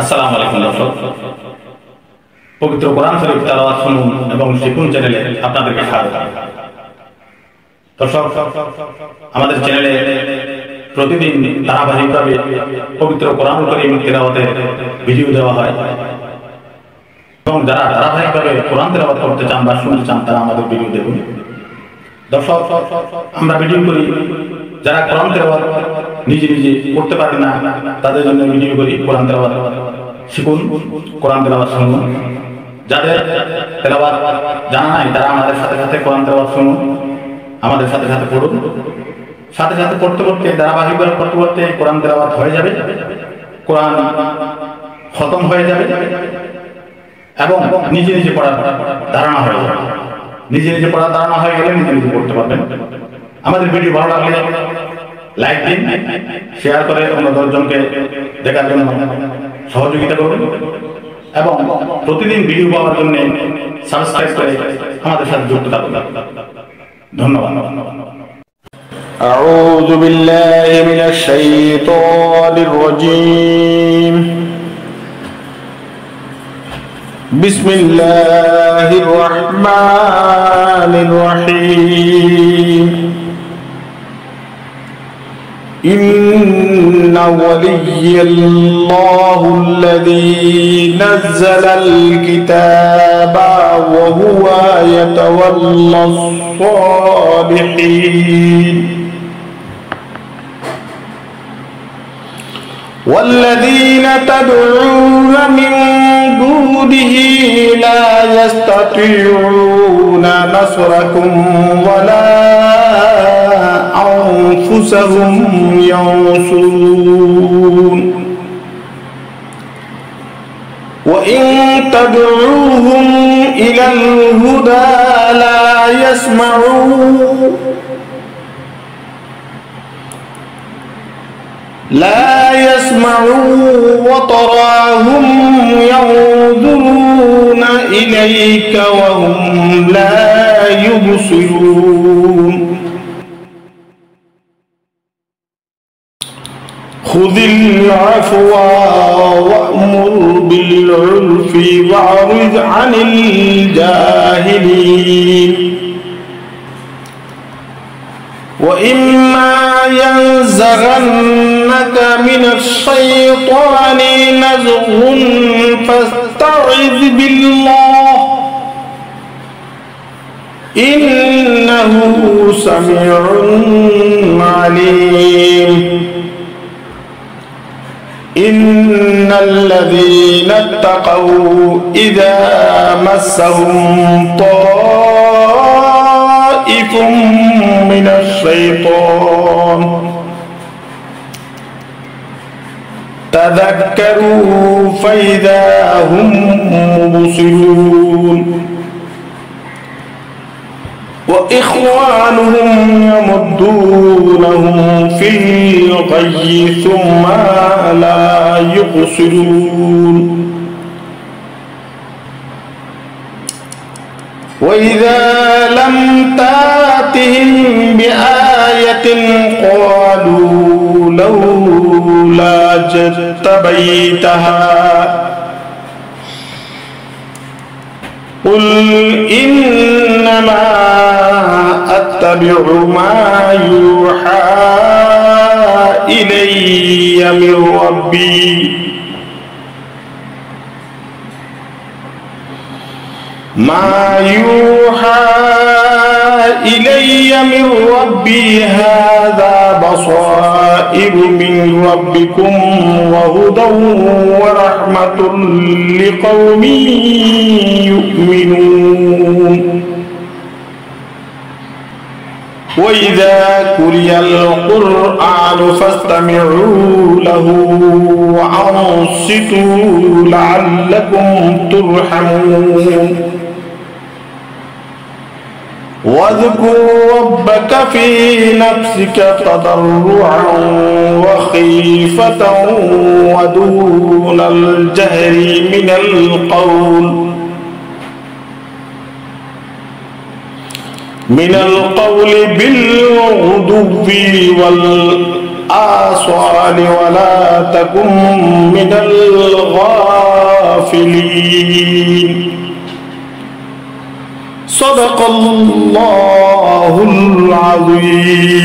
আসসালামু আলাইকুম দর্শক, পবিত্র কোরআন শরীফ তেলাওয়াত শুনুন এবং শিখুন চ্যানেলে আপনাদেরকে স্বাগত। দর্শক, আমাদের চ্যানেলে প্রতিদিন ধারাবাহিকভাবে পবিত্র কোরআন কারীম তেলাওয়াতের ভিডিও দেওয়া হয় এবং যারা ধারাবাহিকভাবে কোরআন তেলাওয়াত করতে চান বা শুনতে চান তারা আমাদের ভিডিও দেখুন। দর্শক, আমরা ভিডিও করি যারা কোরআন তেলাওয়াত নিজে নিজে করতে পারে না তাদের জন্য ভিডিও করি। কোরআন তেলাওয়াত শিখুন, কোরআন তেলাওয়াত শুনুন। যাদের তেলাওয়াত জানা নাই তারা আমাদের সাথে সাথে কোরআন তেলাওয়াত শুনুন, আমাদের সাথে সাথে পড়ুন। সাথে সাথে পড়তে পড়তে ধারাবাহিকভাবে পড়তে পড়তে কোরআন তেলাওয়াত হয়ে যাবে, কোরআন খতম হয়ে যাবে এবং নিজে নিজে পড়ার ধারণা হয়ে যাবে। নিজে নিজে পড়ার ধারণা হয়ে গেলে নিজে নিজে পড়তে পারবেন। আমাদের ভিডিও ভালো লাগলে লাইক দিন, শেয়ার করে অন্য 10 জনকে দেখার জন্য সহযোগিতা করুন এবং প্রতিদিন ভিডিও পাওয়ার জন্য সাবস্ক্রাইব করে আমাদের সাথে যুক্ত থাকুন। ধন্যবাদ। أعوذ بالله من الشيطان الرجيم. بسم الله الرحمن الرحيم. إن ولي الله الذي نزل الكتاب وهو يتولى الصالحين والذين تدعون من دونه لا يستطيعون نصركم ولا أنفسهم ينصرون وإن تدعوهم إلى الهدى لا يسمعوا وتراهم ينظرون إليك وهم لا يبصرون خذ العفو وأمر بالعرف وأعرض عن الجاهلين وإما ينزغنك من الشيطان نزغ فاستعذ بالله إنه سميع عليم. إن الذين اتقوا إذا مسهم طائف من الشيطان تذكروا فإذا هم مبصرون وإخوانهم يمدونهم في الغي ثم لا يقصرون وإذا لم تأتهم بآية قالوا لولا اجتبيتها قل إنما أتبع ما يوحى إلي من ربي هذا بصائر من ربكم وهدى ورحمة لقوم يؤمنون وإذا قرئ القرآن فاستمعوا له وأنصتوا لعلكم ترحمون واذكر ربك في نفسك تضرعا وخيفة ودون الجهر من القول بالغدو والآصال ولا تكن من الغافلين الغافلين صدق الله العظيم